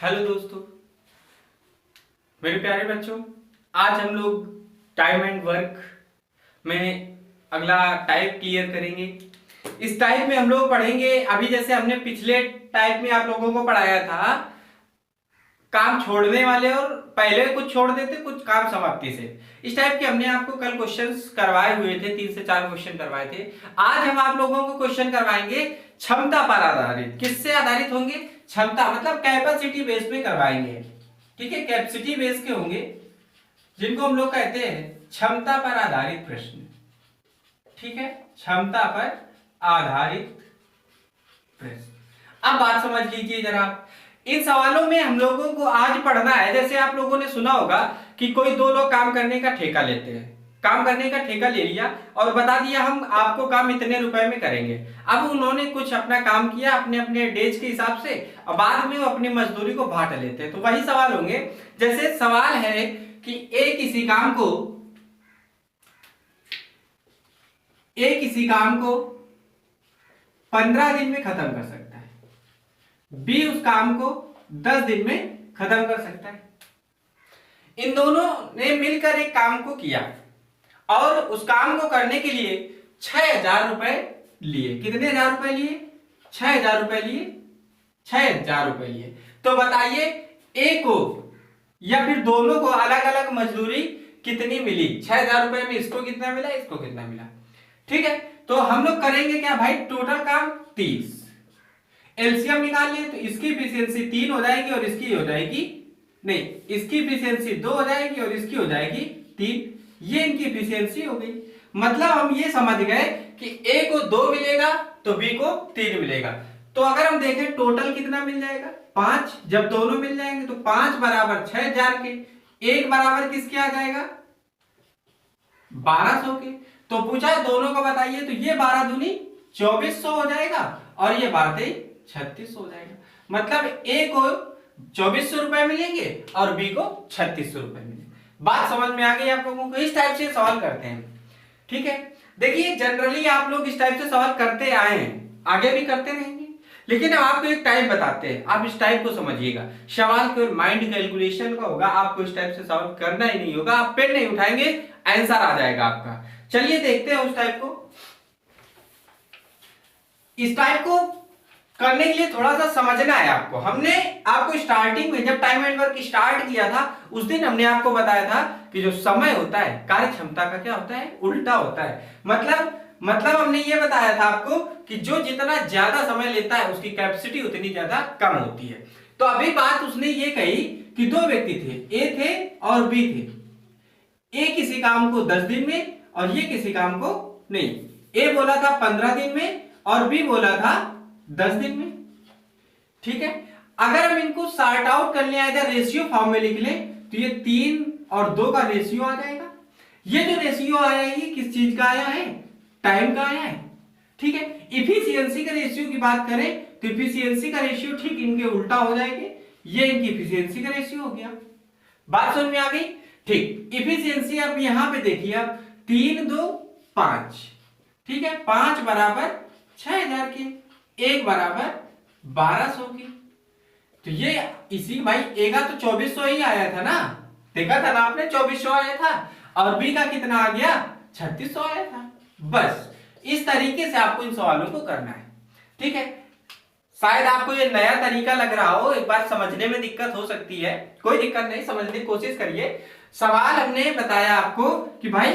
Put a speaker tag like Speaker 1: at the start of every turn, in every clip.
Speaker 1: Hello दोस्तों, मेरे प्यारे बच्चों। आज हम लोग टाइम एंड वर्क में अगला टाइप क्लियर करेंगे। इस टाइप में हम लोग पढ़ेंगे, अभी जैसे हमने पिछले टाइप में आप लोगों को पढ़ाया था काम छोड़ने वाले, और पहले कुछ छोड़ देते कुछ काम समाप्ति से। इस टाइप के हमने आपको कल क्वेश्चंस करवाए हुए थे, 3 से 4 क्वेश्चन करवाए थे। आज हम आप लोगों को क्वेश्चन करवाएंगे क्षमता पर आधारित। किससे आधारित होंगे? क्षमता मतलब कैपेसिटी बेस पे करवाएंगे। ठीक है, कैपेसिटी बेस के होंगे, जिनको हम लोग कहते हैं क्षमता पर आधारित प्रश्न। ठीक है, क्षमता पर आधारित प्रश्न। अब बात समझ लीजिए जरा। इन सवालों में हम लोगों को आज पढ़ना है, जैसे आप लोगों ने सुना होगा कि कोई दो लोग काम करने का ठेका लेते हैं। काम करने का ठेका ले लिया और बता दिया हम आपको काम इतने रुपए में करेंगे। अब उन्होंने कुछ अपना काम किया अपने अपने डेज के हिसाब से, और बाद में वो अपनी मजदूरी को बांट लेते हैं। तो वही सवाल होंगे। जैसे सवाल है कि ए किसी काम को 15 दिन में खत्म कर सकता है, बी उस काम को 10 दिन में खत्म कर सकता है। इन दोनों ने मिलकर एक काम को किया और उस काम को करने के लिए 6,000 रुपए लिए। कितने हजार रुपए लिए? 6,000 रुपए लिए। 6,000 रुपए लिए। तो बताइए ए को या फिर दोनों को अलग अलग मजदूरी कितनी मिली? 6,000 रुपए में इसको कितना मिला, इसको कितना मिला? ठीक है, तो हम लोग करेंगे क्या भाई, टोटल काम 30। एलसीएम निकाल लिए तो इसकी इफिशियंसी 3 हो जाएगी और इसकी हो जाएगी, नहीं, इसकी इफिशियंसी 2 हो जाएगी और इसकी हो जाएगी 3। ये इनकी इफिशियंसी हो गई। मतलब हम ये समझ गए कि ए को 2 मिलेगा तो बी को 3 मिलेगा। तो अगर हम देखें टोटल कितना मिल जाएगा, 5। जब दोनों मिल जाएंगे तो 5 बराबर 6,000 के, 1 बराबर किसके आ जाएगा, 1200 के। तो पूछा दोनों को बताइए, तो ये 12 दूनी 2400 हो जाएगा और ये 12 3600 हो जाएगा। मतलब ए को 2400 रुपए मिलेंगे और बी को 3600 रुपए मिलेंगे। बात समझ में आ गई आप लोगों को? इस टाइप से सवाल करते हैं। ठीक है, देखिए जनरली आप लोग इस टाइप से सवाल करते आए हैं, आगे भी करते रहेंगे। लेकिन अब आपको एक टाइप बताते हैं, आप इस टाइप को समझिएगा। सवाल केवल माइंड कैलकुलेशन का होगा, आपको इस टाइप से सवाल करना ही नहीं होगा। आप पेन नहीं उठाएंगे, आंसर आ जाएगा आपका। चलिए देखते हैं उस टाइप को। इस टाइप को करने के लिए थोड़ा सा समझना है आपको। हमने आपको स्टार्टिंग में जब टाइम एंड वर्क स्टार्ट किया था उस दिन हमने आपको बताया था कि जो समय होता है कार्य क्षमता का क्या होता है, उल्टा होता है। मतलब हमने ये बताया था आपको कि जो जितना ज्यादा समय लेता है उसकी कैपेसिटी उतनी ज्यादा कम होती है। तो अभी बात उसने ये कही कि 2 व्यक्ति थे, ए थे और बी थे। ए किसी काम को 10 दिन में और ये किसी काम को, नहीं, ए बोला था 15 दिन में और बी बोला था 10 दिन में। ठीक है, अगर हम इनको सॉर्ट आउट कर ले, इधर रेशियो फॉर्म में लिख ले, तो ये 3 और 2 का रेशियो आ जाएगा। ये जो रेशियो आया है ये किस चीज का आया है, टाइम का आया है। ठीक है, इफिशियंसी का रेशियो की बात करें तो इफिशियंसी का रेशियो ठीक इनके उल्टा हो जाएंगे। ये इनकी इफिशियंसी का रेशियो हो गया। बात समझ में आ गई? ठीक, इफिशियंसी आप यहां पे देखिए, आप 3 2 5। ठीक है, 5 बराबर 6,000 के, 1 बराबर 1200 की। तो ये इसी भाई ए का तो 2400 ही आया था ना, देखा था ना आपने, 2400 आया था और बी का कितना आ गया, 3600 आया था। बस इस तरीके से आपको इन सवालों को करना है। ठीक है, शायद आपको ये नया तरीका लग रहा हो, एक बार समझने में दिक्कत हो सकती है, कोई दिक्कत नहीं, समझने की कोशिश करिए। सवाल हमने बताया आपको कि भाई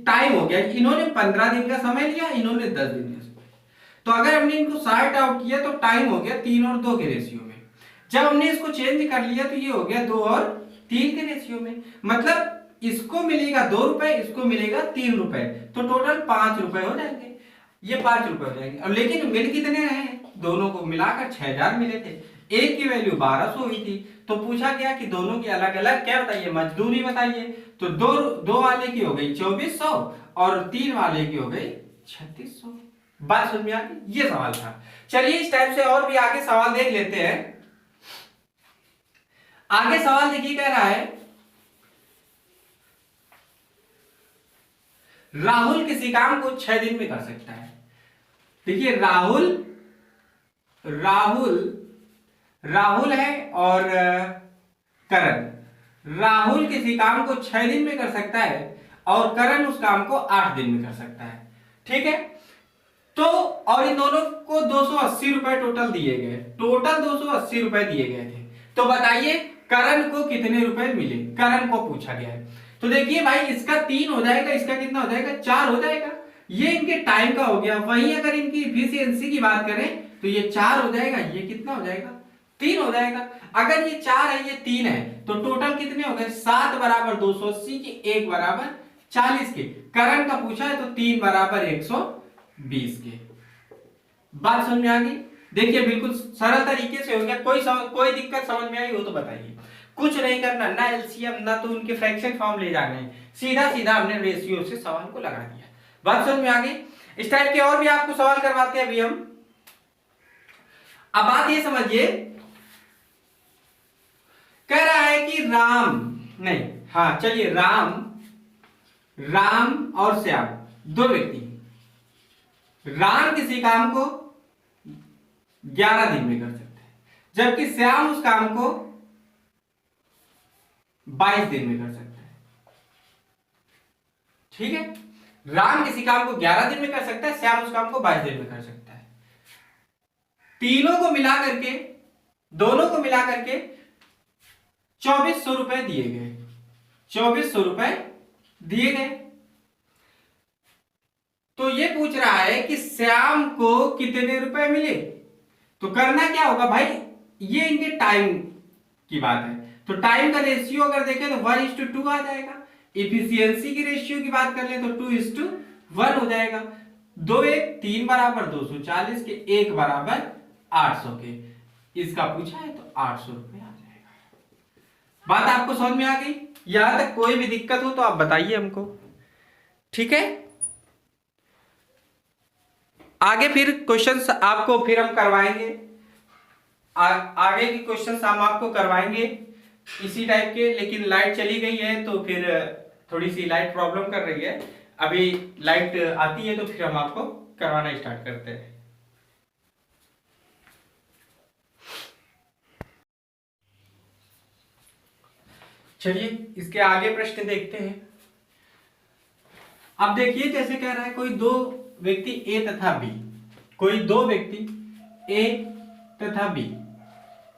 Speaker 1: टाइम हो गया, इन्होंने 15 दिन का समय लिया, इन्होंने 10 दिन का। तो अगर हमने इनको सॉर्ट आउट किया तो टाइम हो गया 3 और 2 के रेशियो में। जब हमने इसको चेंज कर लिया तो ये हो गया 2 और 3 के रेशियो में। मतलब इसको मिलेगा 2 रुपए, इसको मिलेगा 3 रुपए, तो टोटल 5 रुपए हो जाएंगे। ये 5 रुपए हो जाएंगे। अब लेकिन मिल कितने रहे, दोनों को मिलाकर 6,000 मिले थे। एक की वैल्यू 1200 हुई थी। तो पूछा गया कि दोनों की अलग अलग क्या बताइए, मजदूरी बताइए। तो दो वाले की हो गई 2400 और 3 वाले की हो गई 3600। बात समझ में आ गई? ये सवाल था। चलिए इस टाइप से और भी आगे सवाल देख लेते हैं। आगे सवाल देखिए, कह रहा है राहुल किसी काम को 6 दिन में कर सकता है। देखिए राहुल राहुल है और करण। राहुल किसी काम को 6 दिन में कर सकता है और करण उस काम को 8 दिन में कर सकता है। ठीक है, तो और इन दोनों को 280 रुपए टोटल दिए गए, टोटल 280 रुपए दिए गए थे। तो बताइए करण को कितने रुपए मिले, करण को पूछा गया है। तो देखिए भाई, इसका 3 हो जाएगा, इसका कितना हो जाएगा, 4 हो जाएगा। ये इनके टाइम का हो गया। वहीं अगर इनकी इफिशियंसी की बात करें तो ये 4 हो जाएगा, ये कितना हो जाएगा, 3 हो जाएगा। अगर ये 4 है, ये 3 है, तो टोटल कितने हो गए, 7 बराबर 280 के, 1 बराबर 40 के। करण का पूछा है तो 3 बराबर 120 के। बात समझ में आ गई? देखिए बिल्कुल सरल तरीके से हो गया। कोई दिक्कत समझ में आई हो तो बताइए। कुछ नहीं करना, ना एलसीएम ना तो उनके फ्रैक्शन फॉर्म ले जाने हैं, सीधा सीधा हमने रेशियो से सवाल को लगा दिया। बात समझ में आ गई? इस टाइप के और भी आपको सवाल करवाते हैं अभी हम। अब बात ये समझिए, कह रहा है कि राम नहीं, हाँ चलिए, राम और श्याम दो व्यक्ति, राम किसी काम को 11 दिन में कर सकते हैं जबकि श्याम उस काम को 22 दिन में कर सकता है। ठीक है, राम किसी काम को 11 दिन में कर सकता है, श्याम उस काम को 22 दिन में कर सकता है। तीनों को मिला करके, दोनों को मिला करके 2400 रुपए दिए गए, 2400 रुपए दिए गए। तो ये पूछ रहा है कि श्याम को कितने रुपए मिले। तो करना क्या होगा भाई, ये इनके टाइम की बात है, तो टाइम का रेशियो अगर देखें तो 1:2 आ जाएगा। इफिशियंसी की रेशियो की बात कर ले तो 2:1 हो जाएगा। 2 1 3 बराबर 240 के, 1 बराबर 800 के। इसका पूछा है तो 800 रुपए आ जाएगा। बात आपको समझ में आ गई? यहां तक कोई भी दिक्कत हो तो आप बताइए हमको। ठीक है, आगे फिर क्वेश्चंस आपको फिर हम करवाएंगे, आगे के क्वेश्चंस हम आपको करवाएंगे इसी टाइप के। लेकिन लाइट चली गई है तो फिर थोड़ी सी लाइट प्रॉब्लम कर रही है। अभी लाइट आती है तो फिर हम आपको करवाना स्टार्ट करते हैं। चलिए इसके आगे प्रश्न देखते हैं। अब देखिए कैसे कह रहा है, कोई दो व्यक्ति ए तथा बी, कोई दो व्यक्ति ए तथा बी,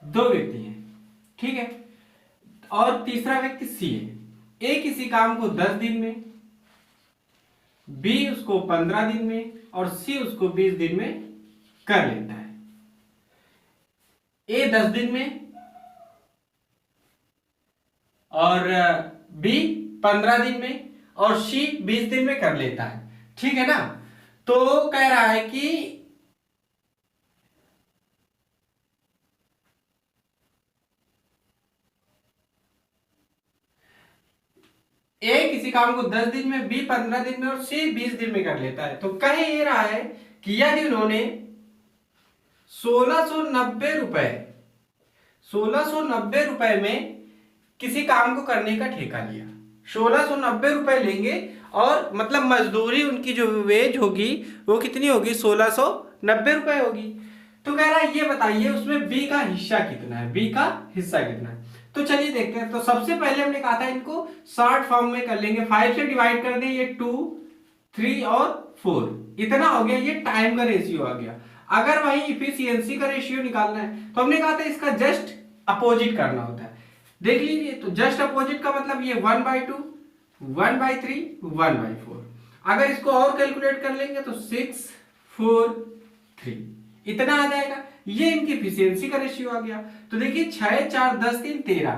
Speaker 1: दो व्यक्ति हैं, ठीक है, और तीसरा व्यक्ति सी है। ए किसी काम को 10 दिन में, बी उसको 15 दिन में और सी उसको 20 दिन में कर लेता है। ए 10 दिन में और बी 15 दिन में और सी 20 दिन में कर लेता है, ठीक है ना। तो कह रहा है कि ए किसी काम को 10 दिन में, बी 15 दिन में और सी 20 दिन में कर लेता है। तो कह ये रहा है कि यदि उन्होंने 1690 रुपए में किसी काम को करने का ठेका लिया, 1690 रुपए लेंगे और मतलब मजदूरी उनकी जो वेज होगी वो कितनी होगी, 1690 रुपए होगी। तो कह रहा है ये बताइए उसमें बी का हिस्सा कितना है, बी का हिस्सा कितना है। तो चलिए देखते हैं। तो सबसे पहले हमने कहा था इनको शॉर्ट फॉर्म में कर लेंगे, 5 से डिवाइड कर दें, ये 2 3 और 4 इतना हो गया, ये टाइम का रेशियो आ गया। अगर वही इफिशियंसी का रेशियो निकालना है तो हमने कहा था इसका जस्ट अपोजिट करना होता है। देख लीजिए, तो जस्ट अपोजिट का मतलब ये 1/2 1/3 1/4। अगर इसको और कैलकुलेट कर लेंगे तो 6 4 3 इतना आ जाएगा। ये इनकी इफिशियंसी का रेशियो आ गया। तो देखिए 6 4 10 3 13,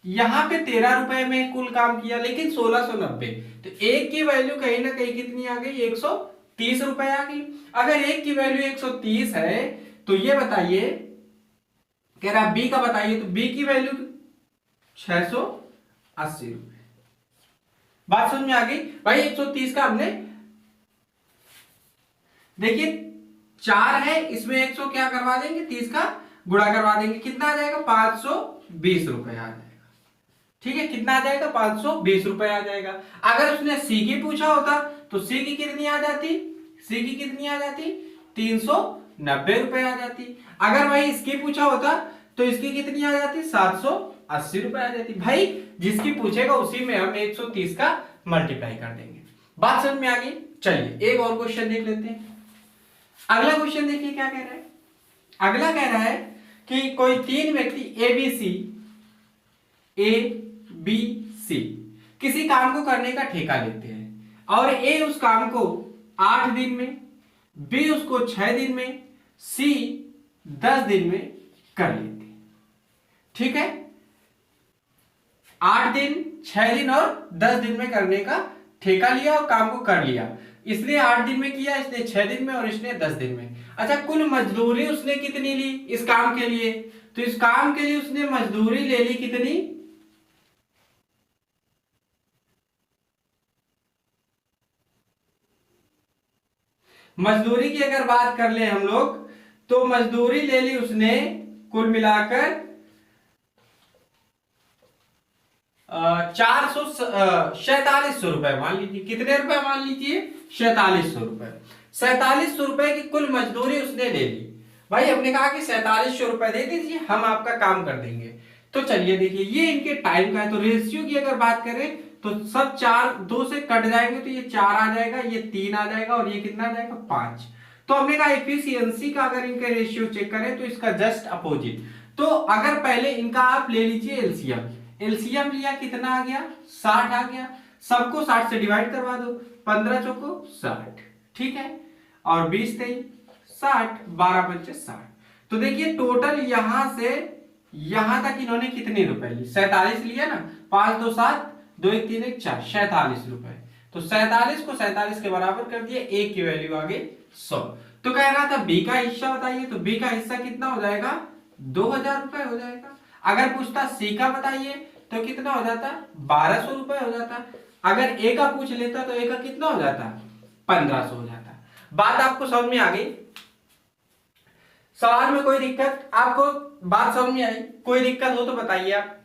Speaker 1: यहां पे 13 रुपए में कुल काम किया लेकिन 1690। तो एक की वैल्यू कहीं ना कहीं कितनी आ गई, 130 रुपए आ गई। अगर एक की वैल्यू 130 है तो ये बताइए, कह रहा बी का बताइए, तो बी की वैल्यू 680 रुपए। बात समझ में आ गई भाई। 130 का हमने देखिए 4 है, इसमें 100 क्या करवा देंगे, 30 का गुणा करवा देंगे, कितना आ जाएगा, 520 रुपए आ जाएगा। ठीक है, कितना आ जाएगा, 520 रुपए आ जाएगा। अगर उसने सी की पूछा होता तो सी की कितनी आ जाती, सी की कितनी आ जाती, 390 रुपए आ जाती। अगर वही इसकी पूछा होता तो इसकी कितनी आ जाती, 780 रुपए आ जाती। भाई जिसकी पूछेगा उसी में हम 130 का मल्टीप्लाई कर देंगे। बात समझ में आ गई। चलिए एक और क्वेश्चन देख लेते हैं। अगला क्वेश्चन देखिए क्या कह रहा है। अगला कह रहा है कि कोई तीन व्यक्ति ए बी सी किसी काम को करने का ठेका लेते हैं और ए उस काम को 8 दिन में, बी उसको 6 दिन में, सी 10 दिन में कर लेते हैं। ठीक है, 8 दिन, 6 दिन और 10 दिन में करने का ठेका लिया और काम को कर लिया। इसने 8 दिन में किया, इसने 6 दिन में और इसने 10 दिन में। अच्छा, कुल मजदूरी उसने कितनी ली इस काम के लिए? तो इस काम के लिए उसने मजदूरी ले ली कितनी, मजदूरी की अगर बात कर ले हम लोग तो मजदूरी ले ली उसने कुल मिलाकर 4700 रुपए मान लीजिए। कितने रुपए मान लीजिए? 4700 रुपए। 4700 रुपए की कुल मजदूरी उसने ले ली। भाई हमने कहा कि 4700 रुपए दे दीजिए, हम आपका काम कर देंगे। तो चलिए देखिए, ये इनके टाइम का है। तो रेशियो की अगर बात करें तो सब 4 2 से कट जाएंगे, तो ये 4 आ जाएगा, ये 3 आ जाएगा और ये कितना आ जाएगा, 5। तो हमने कहा एफिशिएंसी का अगर इनके रेशियो चेक करें तो इसका जस्ट अपोजिट। तो अगर पहले इनका आप ले लीजिए एलसीएम, एलसीएम लिया कितना आ गया, 60 आ गया। सबको 60 से डिवाइड करवा दो, 15 चौको 60, ठीक है, और 20 3 60, 12 पंचे 60। तो देखिए टोटल यहां से यहां तक इन्होंने कितने रुपए ली, 47 लिया ना, 5 2 7, 2 1 3 1 4, 47 रुपए। तो 47 को 47 के बराबर कर दिए, ए की वैल्यू आ गई 100। तो कह रहा था बी का हिस्सा बताइए, तो बी का हिस्सा कितना हो जाएगा, 2000 रुपए हो जाएगा। अगर पूछता सी का बताइए तो कितना हो जाता, 1200 रुपए हो जाता। अगर ए का पूछ लेता तो ए का कितना हो जाता, 1500 हो जाता। बात आपको समझ में आ गई? सवाल में कोई दिक्कत आपको, बात समझ में आई? कोई दिक्कत हो तो बताइए आप।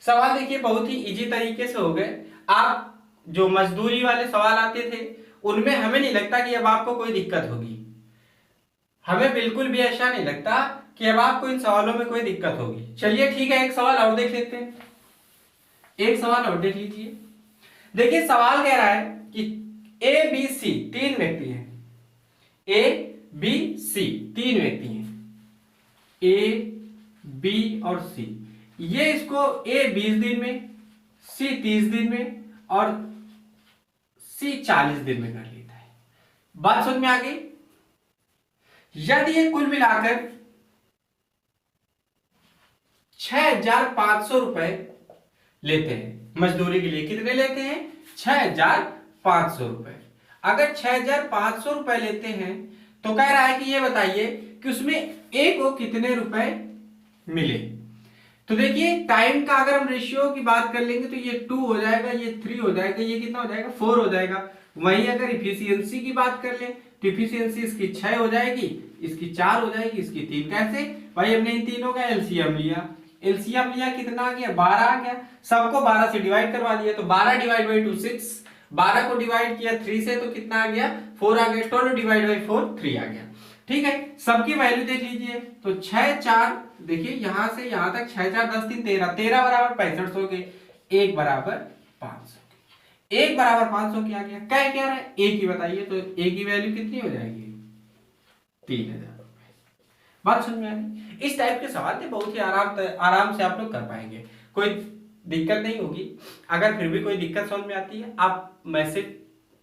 Speaker 1: सवाल देखिए बहुत ही इजी तरीके से हो गए। आप जो मजदूरी वाले सवाल आते थे उनमें हमें नहीं लगता कि अब आपको कोई दिक्कत होगी। हमें बिल्कुल भी ऐसा नहीं लगता कि अब आपको इन सवालों में कोई दिक्कत होगी। चलिए ठीक है, एक सवाल और देख लेते हैं। एक सवाल और देख लीजिए। देखिए सवाल कह रहा है कि ए बी सी 3 व्यक्ति हैं, ए बी सी 3 व्यक्ति हैं, ए बी और सी। ये इसको ए 20 दिन में, सी 30 दिन में और सी 40 दिन में कर लेता है। बात समझ में आ गई? यदि ये कुल मिलाकर 6500 रुपए लेते हैं मजदूरी के लिए, कितने लेते हैं, 6500 रुपए। अगर 6500 रुपए लेते हैं तो कह रहा है कि ये बताइए कि उसमें ए को कितने रुपए मिले। तो देखिए टाइम का अगर हम रेशियो की बात कर लेंगे तो ये 2 हो जाएगा, ये 3 हो जाएगा, ये कितना हो जाएगा, 4 हो जाएगा। वहीं अगर इफिशियंसी की बात कर ले तो इफिशियंसी इसकी 6 हो जाएगी, इसकी 4 हो जाएगी, इसकी 3। कैसे भाई, हमने इन तीनों का एलसीएम लिया, एलसीएम लिया कितना आ गया, 12 आ गया। सबको 12 से डिवाइड करवा दिया, तो 12 डिवाइड बाई 2 6, 12 को डिवाइड किया 3 से तो कितना आ गया, 4 आ गया। 12 डिवाइड बाई 4 3 आ गया। ठीक है, सबकी वैल्यू देख लीजिए। तो 6 4, देखिए यहां से यहां तक 6 4 10 3 13, 13 बराबर 6500 के, 1 बराबर 500 के, 1 बराबर 500 की आ गया। क्या रहा है, ए की बताइए। तो ए की वैल्यू कितनी हो जाएगी, 3000 रुपए। बात समझ में आ गई? इस टाइप के सवाल थे, बहुत ही आराम से आप लोग कर पाएंगे, कोई दिक्कत नहीं होगी। अगर फिर भी कोई दिक्कत समझ में आती है आप मैसेज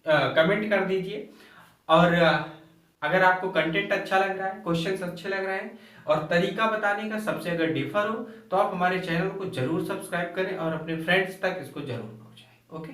Speaker 1: कमेंट कर दीजिए। और अगर आपको कंटेंट अच्छा लग रहा है, क्वेश्चंस अच्छे लग रहे हैं और तरीका बताने का सबसे अगर डिफर हो तो आप हमारे चैनल को जरूर सब्सक्राइब करें और अपने फ्रेंड्स तक इसको जरूर पहुंचाएं। ओके।